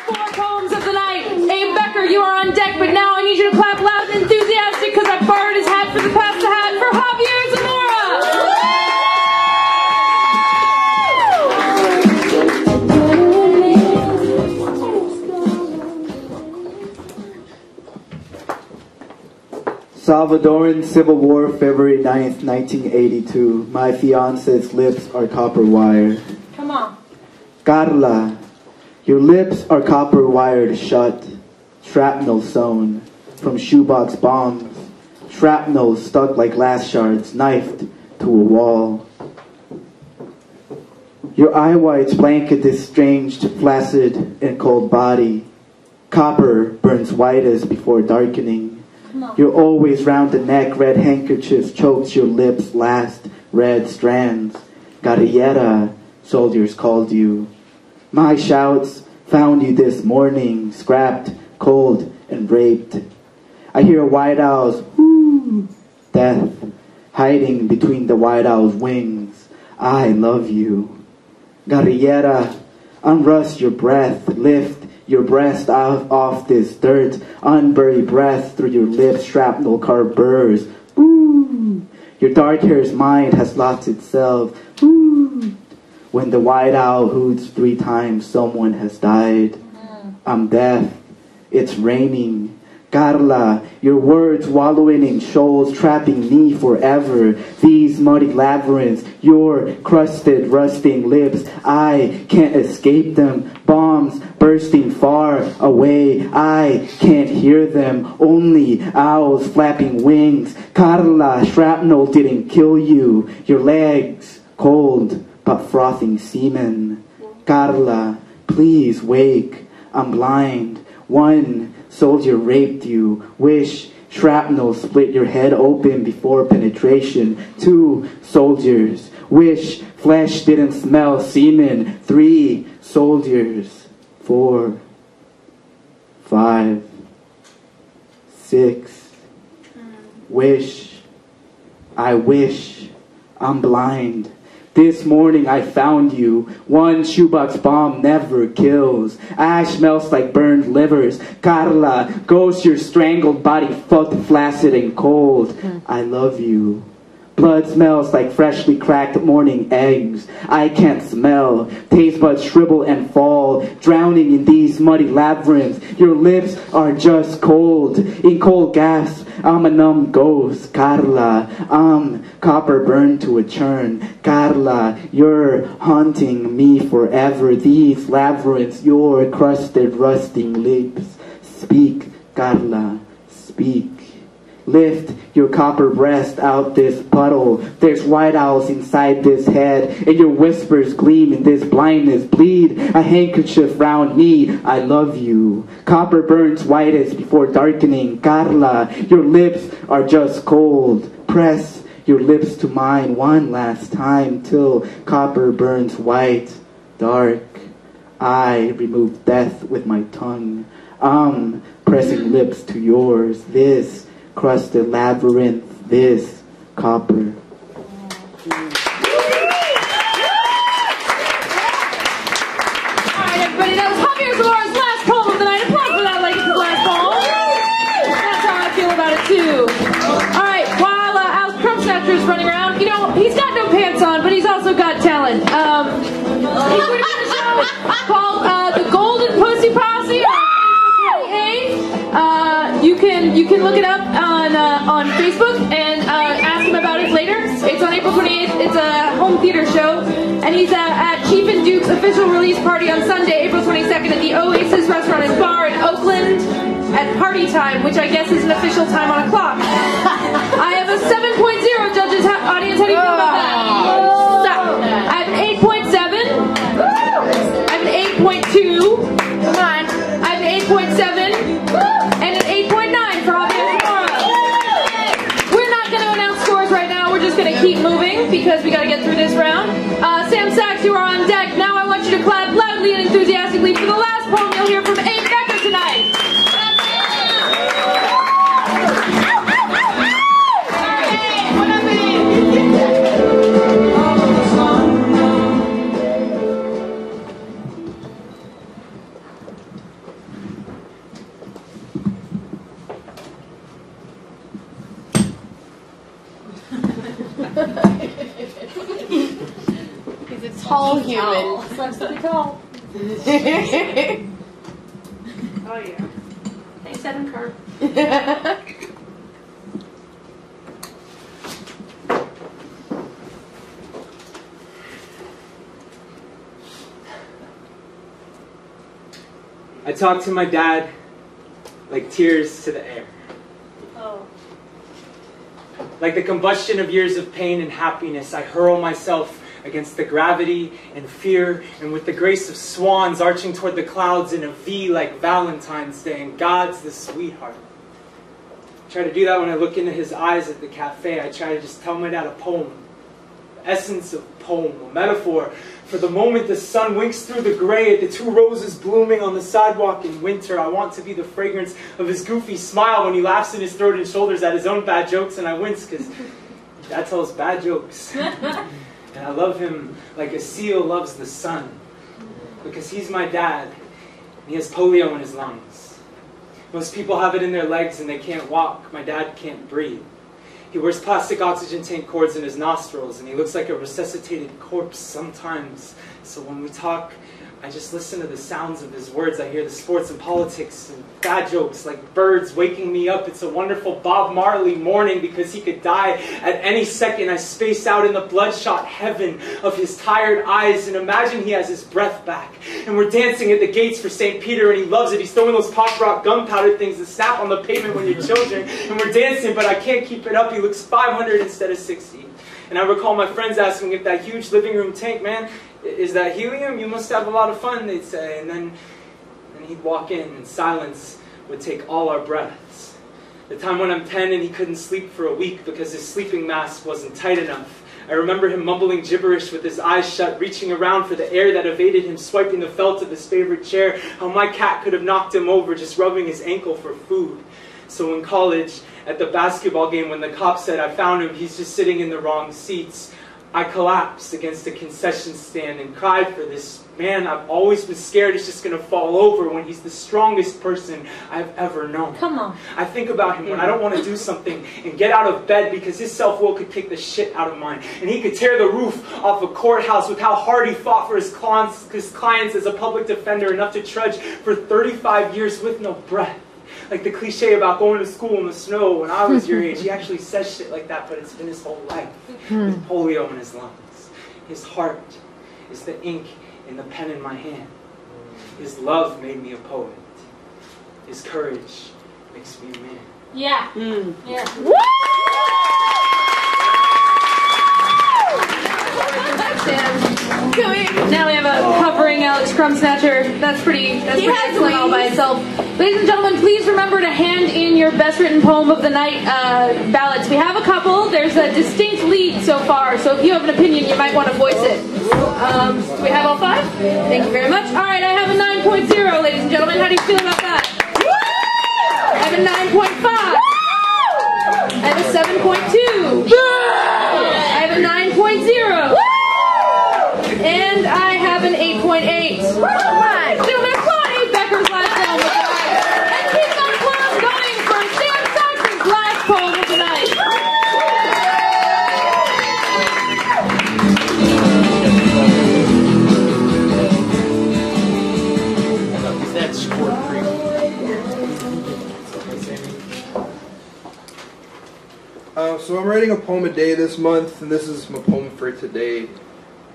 4 poems of the night. Abe Becker, you are on deck, but now I need you to clap loud and enthusiastic because I borrowed his hat for the Pass the Hat for Javier Salvadoran Civil War, February 9th, 1982. My fiance's lips are copper wire. Come on. Carla, your lips are copper wired shut, shrapnel sewn from shoebox bombs, shrapnel stuck like glass shards, knifed to a wall. Your eye whites blanket this strange, flaccid, and cold body. Copper burns whitest before darkening. You're always round the neck, red handkerchiefs chokes your lips, last red strands. Guerrillera, soldiers called you. My shouts found you this morning, scrapped, cold, and raped. I hear white owls, whoo, death, hiding between the white owl's wings. I love you. Guerrillera, unrust your breath, lift your breast off this dirt, unbury breath through your lips, shrapnel carved burrs. Ooh, your dark hair's mind has lost itself. Ooh, when the white owl hoots 3 times, someone has died. I'm deaf. It's raining. Carla, your words wallowing in shoals, trapping me forever. These muddy labyrinths, your crusted, rusting lips, I can't escape them. Bombs bursting far away, I can't hear them. Only owls flapping wings. Carla, shrapnel didn't kill you. Your legs, cold but frothing semen. Carla, please wake. I'm blind. 1 soldier raped you. Wish shrapnel split your head open before penetration. 2 soldiers. Wish flesh didn't smell semen. 3 soldiers. 4, 5, 6. Wish. I wish. I'm blind. This morning I found you. 1 shoebox bomb never kills. Ash melts like burned livers. Carla, ghost your strangled body fucked, flaccid and cold. I love you. Blood smells like freshly cracked morning eggs. I can't smell. Taste buds shrivel and fall, drowning in these muddy labyrinths. Your lips are just cold. In cold gasps, I'm a numb ghost. Carla, I'm copper burned to a churn. Carla, you're haunting me forever. These labyrinths, your crusted, rusting lips. Speak, Carla, speak. Lift your copper breast out this puddle. There's white owls inside this head, and your whispers gleam in this blindness. Bleed a handkerchief round me. I love you. Copper burns whitest before darkening. Carla, your lips are just cold. Press your lips to mine 1 last time till copper burns white, dark. I remove death with my tongue. I'm pressing lips to yours. This crusted labyrinth, this copper. Alright, everybody, that was Javier Zamor's last poem of the night. Applause for that, like it's his last poem. That's how I feel about it, too. Alright, while Al's Crumb Snatcher is running around, you know, he's got no pants on, but he's also got talent. He's going to be in a show called The Golden Pussy Posse on April 28th. You can look it up on Facebook and ask him about it later. It's on April 28th. It's a home theater show, and he's at Chief and Duke's official release party on Sunday, April 22nd at the Oasis Restaurant and Bar in Oakland at party time, which I guess is an official time on a clock. I have a 7.0 judges audience. How do you feel about that? Stop. I have an 8.7. I have an 8.2. Come on. I have an 8.7 and an 8.9 for Javier Zamora. We're not going to announce scores right now. We're just going to keep moving because we got to get through this round. Sam Sachs, you are on deck. Now I want you to clap loudly and enthusiastically for the last poem you'll hear from Abe Becker tonight. tall human. Slam's pretty tall. Oh yeah. Thanks, Evan Carr. I talk to my dad like tears to the air. Oh. Like the combustion of years of pain and happiness, I hurl myself against the gravity and fear, and with the grace of swans arching toward the clouds in a V like Valentine's Day, and God's the sweetheart. I try to do that when I look into his eyes at the cafe. I try to just tell my dad a poem, the essence of poem, a metaphor for the moment the sun winks through the gray at the two roses blooming on the sidewalk in winter. I want to be the fragrance of his goofy smile when he laughs in his throat and shoulders at his own bad jokes, and I wince because Dad tells bad jokes. And I love him like a seal loves the sun, because he's my dad, and he has polio in his lungs. Most people have it in their legs and they can't walk. My dad can't breathe. He wears plastic oxygen tank cords in his nostrils, and he looks like a resuscitated corpse sometimes. So when we talk, I just listen to the sounds of his words. I hear the sports and politics and bad jokes like birds waking me up. It's a wonderful Bob Marley morning because he could die at any second. I space out in the bloodshot heaven of his tired eyes and imagine he has his breath back. And we're dancing at the gates for St. Peter, and he loves it. He's throwing those pop rock gunpowder things that snap on the pavement when you're children. And we're dancing, but I can't keep it up. He looks 500 instead of 60. And I recall my friends asking if that huge living room tank, man, is that helium? You must have a lot of fun, they'd say. And then he'd walk in, and silence would take all our breaths. The time when I'm 10 and he couldn't sleep for a week because his sleeping mask wasn't tight enough. I remember him mumbling gibberish with his eyes shut, reaching around for the air that evaded him, swiping the felt of his favorite chair. How my cat could have knocked him over just rubbing his ankle for food. So in college, at the basketball game, when the cop said I found him, he's just sitting in the wrong seats, I collapsed against a concession stand and cried for this man I've always been scared is just going to fall over when he's the strongest person I've ever known. Come on. I think about him when I don't want to do something and get out of bed because his self-will could kick the shit out of mine. And he could tear the roof off a courthouse with how hard he fought for his clients as a public defender, enough to trudge for 35 years with no breath. Like the cliche about going to school in the snow when I was your age. He actually says shit like that, but it's been his whole life. With polio in his lungs. His heart is the ink in the pen in my hand. His love made me a poet. His courage makes me a man. Yeah. Yeah. Woo! Now we have a hovering Alex Crumb Snatcher. That's pretty excellent all by itself. Ladies and gentlemen, please remember to hand in your best written poem of the night ballots. We have a couple. There's a distinct lead so far, so if you have an opinion, you might want to voice it. Do we have all five? Thank you very much. All right, I have a 9.0, ladies and gentlemen. How do you feel about that? I have a 9.5. I have a 7.2. I have a 9.0. And I have an 8.8. Come on. Gentlemen, applaud Abe Becker's last poem of the night. And keep that applause going for Sam Saxon's last poem of the night. That's short So I'm writing a poem a day this month, and this is my poem for today.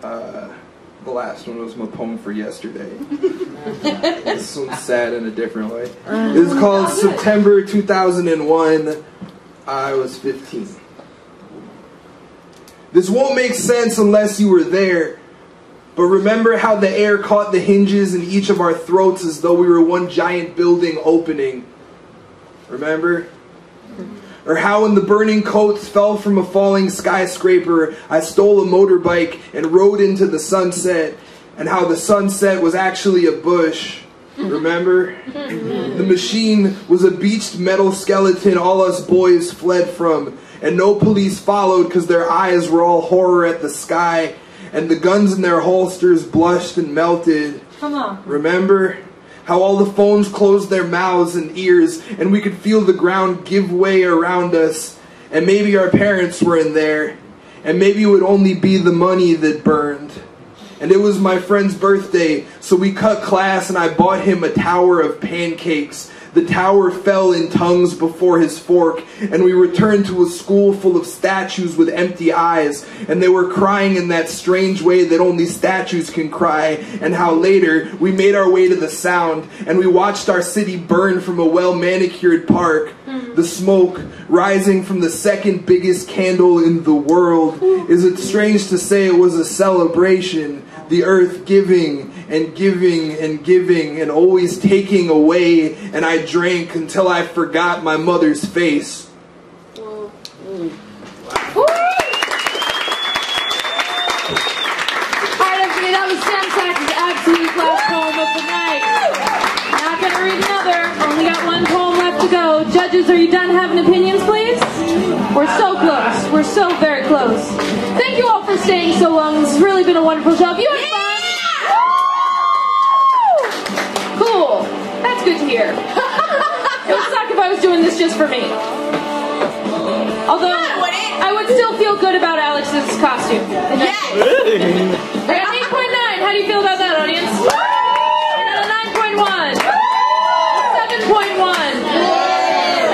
The last one was my poem for yesterday. This one's sad in a different way. This is called September 2001. I was 15. This won't make sense unless you were there. But remember how the air caught the hinges in each of our throats as though we were one giant building opening. Remember? Or how when the burning coats fell from a falling skyscraper, I stole a motorbike and rode into the sunset, and how the sunset was actually a bush. Remember? The machine was a beached metal skeleton all us boys fled from, and no police followed because their eyes were all horror at the sky, and the guns in their holsters blushed and melted. Come on. Remember? How all the phones closed their mouths and ears, and we could feel the ground give way around us, and maybe our parents were in there, and maybe it would only be the money that burned, And it was my friend's birthday, so we cut class and I bought him a tower of pancakes. The tower fell in tongues before his fork, and we returned to a school full of statues with empty eyes, and they were crying in that strange way that only statues can cry, and how later we made our way to the sound, and we watched our city burn from a well-manicured park. The smoke rising from the second biggest candle in the world. Is it strange to say it was a celebration? The earth giving and giving and giving and always taking away, and I drank until I forgot my mother's face. Alright, everybody, that was Sam Sax's absolute last poem of the night. Not gonna read another. Only got one poem left to go. Judges, are you done having opinions, please? We're so close. We're so very close. Thank you all for staying so long. This has really been a wonderful show. Have you had fun? Cool. That's good to hear. It would suck if I was doing this just for me. Although, I would still feel good about Alex's costume. Yes! I got 8.9. How do you feel about that, audience? And then a 9.1. 7.1.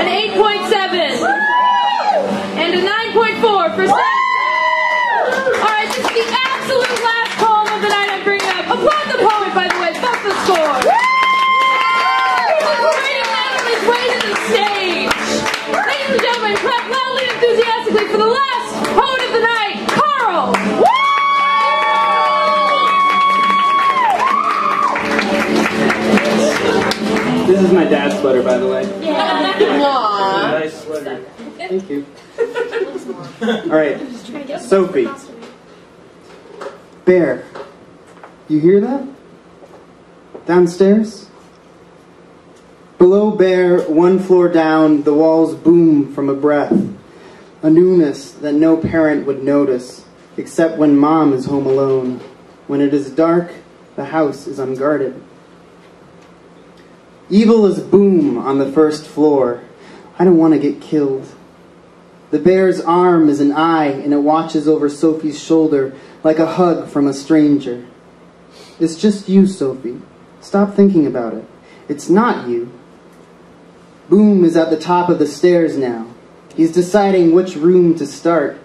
An 8.7. And a 9.4 for Sam. Alright, this is the absolute last poem of the night I'm bringing up. Applaud the poet, by the way. Fuck the score. Parading Natalie way to the stage. Ladies and gentlemen, clap loudly and enthusiastically for the last poet of the night, Carl. This is my dad's sweater, by the way. Yeah. Nice sweater. Thank you. Alright, Sophie. Bear. You hear that? Downstairs? Below Bear, one floor down, the walls boom from a breath. A newness that no parent would notice, except when mom is home alone. When it is dark, the house is unguarded. Evil is boom on the first floor. I don't want to get killed. The bear's arm is an eye, and it watches over Sophie's shoulder like a hug from a stranger. It's just you, Sophie. Stop thinking about it. It's not you. Boom is at the top of the stairs now. He's deciding which room to start.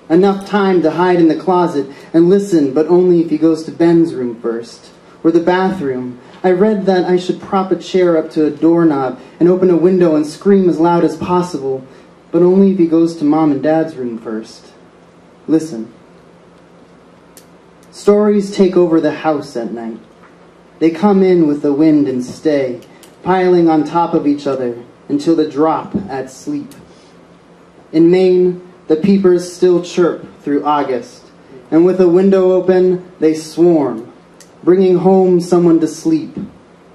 Enough time to hide in the closet and listen, but only if he goes to Ben's room first. Or the bathroom. I read that I should prop a chair up to a doorknob and open a window and scream as loud as possible, but only if he goes to Mom and Dad's room first. Listen. Stories take over the house at night. They come in with the wind and stay, piling on top of each other until the drop at sleep. In Maine, the peepers still chirp through August, and with a window open, they swarm, bringing home someone to sleep,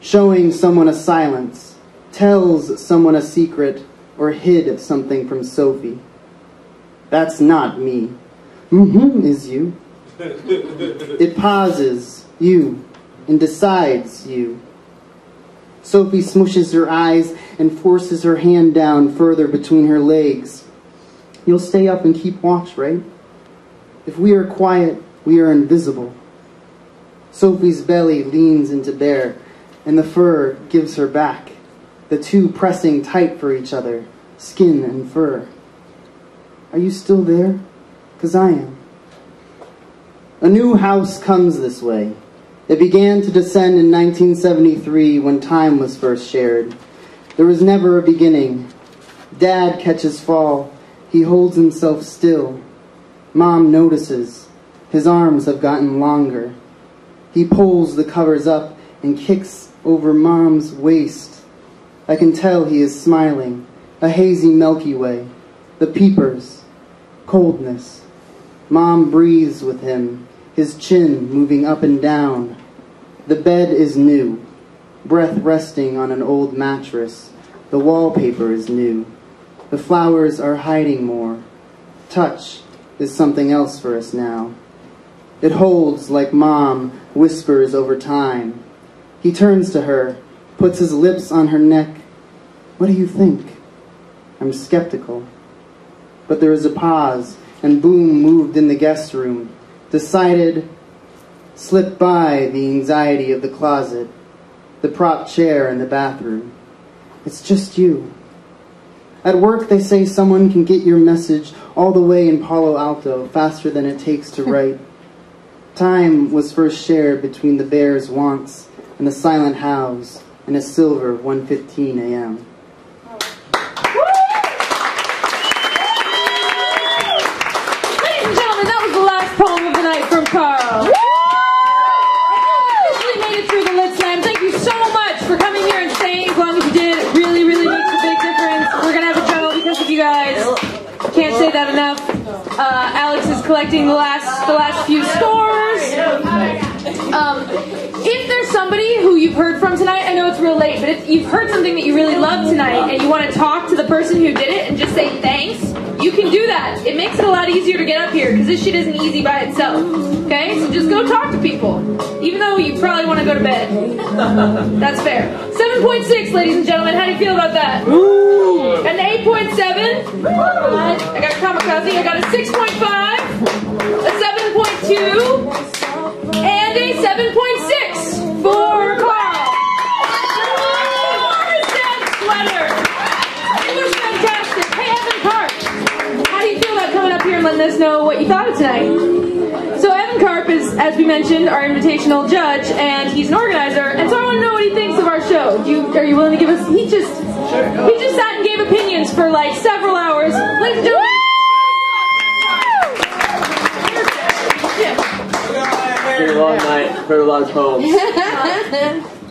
showing someone a silence, tells someone a secret, or hid something from Sophie. That's not me. Is you. It pauses, you, and decides, you. Sophie smooshes her eyes and forces her hand down further between her legs. You'll stay up and keep watch, right? If we are quiet, we are invisible. Sophie's belly leans into Bear, and the fur gives her back, the two pressing tight for each other, skin and fur. Are you still there? 'Cause I am. A new house comes this way. It began to descend in 1973 when time was first shared. There was never a beginning. Dad catches fall. He holds himself still. Mom notices. His arms have gotten longer. He pulls the covers up and kicks over Mom's waist. I can tell he is smiling. A hazy Milky Way. The peepers. Coldness. Mom breathes with him, his chin moving up and down. The bed is new, breath resting on an old mattress. The wallpaper is new. The flowers are hiding more. Touch is something else for us now. It holds like Mom whispers over time. He turns to her, puts his lips on her neck. What do you think? I'm skeptical. But there is a pause, and Boom moved in the guest room, decided Slip by the anxiety of the closet, the prop chair in the bathroom. It's just you. At work they say someone can get your message all the way in Palo Alto faster than it takes to write. Time was first shared between the bear's wants and the silent hows and a silver 1:15 a.m. Ladies and gentlemen, that was the last poem of the night from Carl. And you officially made it through the Lit Slam. Thank you so much for coming here and staying as long as you did. It really, really makes a big difference. We're going to have a show because of you guys. Can't say that enough. Alex is collecting the last few scores. If there's somebody who you've heard from tonight, I know it's real late, but if you've heard something that you really love tonight and you want to talk to the person who did it and just say thanks, you can do that. It makes it a lot easier to get up here because this shit isn't easy by itself. Okay? So just go talk to people. Even though you probably want to go to bed. That's fair. 7.6, ladies and gentlemen. How do you feel about that? An 8.7. I got a kamikaze. I got a 6.5. A 7.2. And a 7.6 for Carl. Sad sweater. It was fantastic. Hey, Evan Karp, how do you feel about coming up here and letting us know what you thought of tonight? So Evan Karp is, as we mentioned, our invitational judge, and he's an organizer, and so I want to know what he thinks of our show. Are you willing to give us? He just sat and gave opinions for like several hours. Ladies and gentlemen. Been a long night, heard a lot of poems.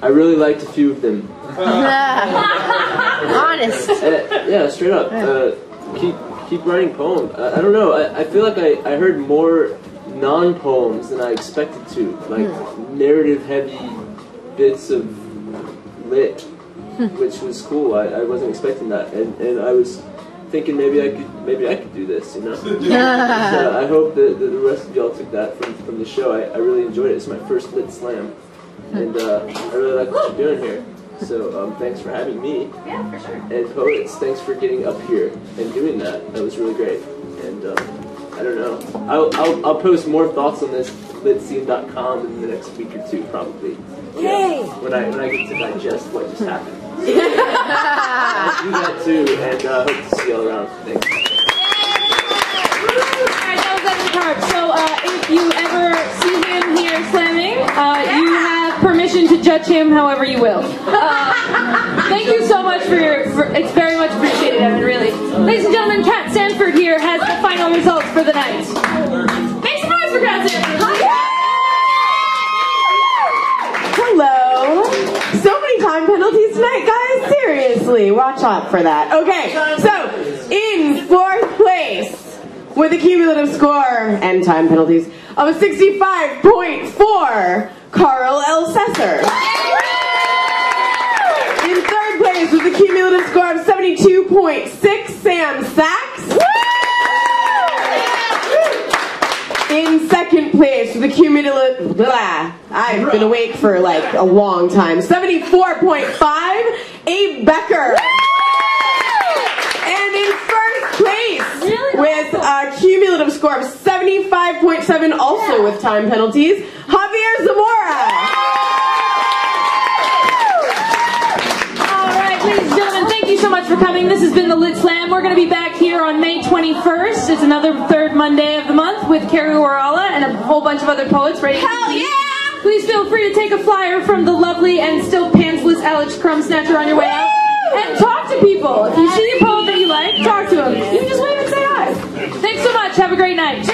I really liked a few of them. Honest. Yeah, straight up. Keep writing poems. I don't know, I feel like I heard more non-poems than I expected to. Like narrative heavy bits of lit, which was cool. I wasn't expecting that, and I was thinking maybe I could do this, you know. So I hope that the rest of y'all took that from the show. I really enjoyed it. It's my first Lit Slam, and I really like what you're doing here. So thanks for having me. Yeah, for sure. And Poets, thanks for getting up here and doing that. That was really great. And I don't know. I'll post more thoughts on this litscene.com in the next week or two, probably. Yay! When I get to digest what just happened. I'll do that too, and hope to see you all around. Thanks. Alright, that was Evan Karp. So if you ever see him here slamming, you have permission to judge him however you will. Thank you so much for it's very much appreciated, Evan, really. Ladies and gentlemen, Kat Sanford here has the final results for the night. Make some noise for Kat Sanford. Hello. So many time penalties tonight, guys. Seriously, watch out for that. Okay, so in fourth place with a cumulative score and time penalties of a 65.4, Carl L. Sesser. In third place with a cumulative score of 72.6, Sam Sachs. In second place with a cumulative, I've been awake for like a long time, 74.5, Abe Becker. And in first place with a cumulative score of 75.7, also with time penalties, Javier Zamora. All right, ladies and gentlemen, thank you so much for coming. This has been the Lit Slam. We're going to be back here on May 21st. It's another third Monday of the month with Carrie Warala and a whole bunch of other poets ready to Hell yeah! Please feel free to take a flyer from the lovely and still pantsless Alex Crumsnatcher on your way out. And talk to people. If you see a poet that you like, talk to them. You can just wave and say hi. Thanks so much. Have a great night.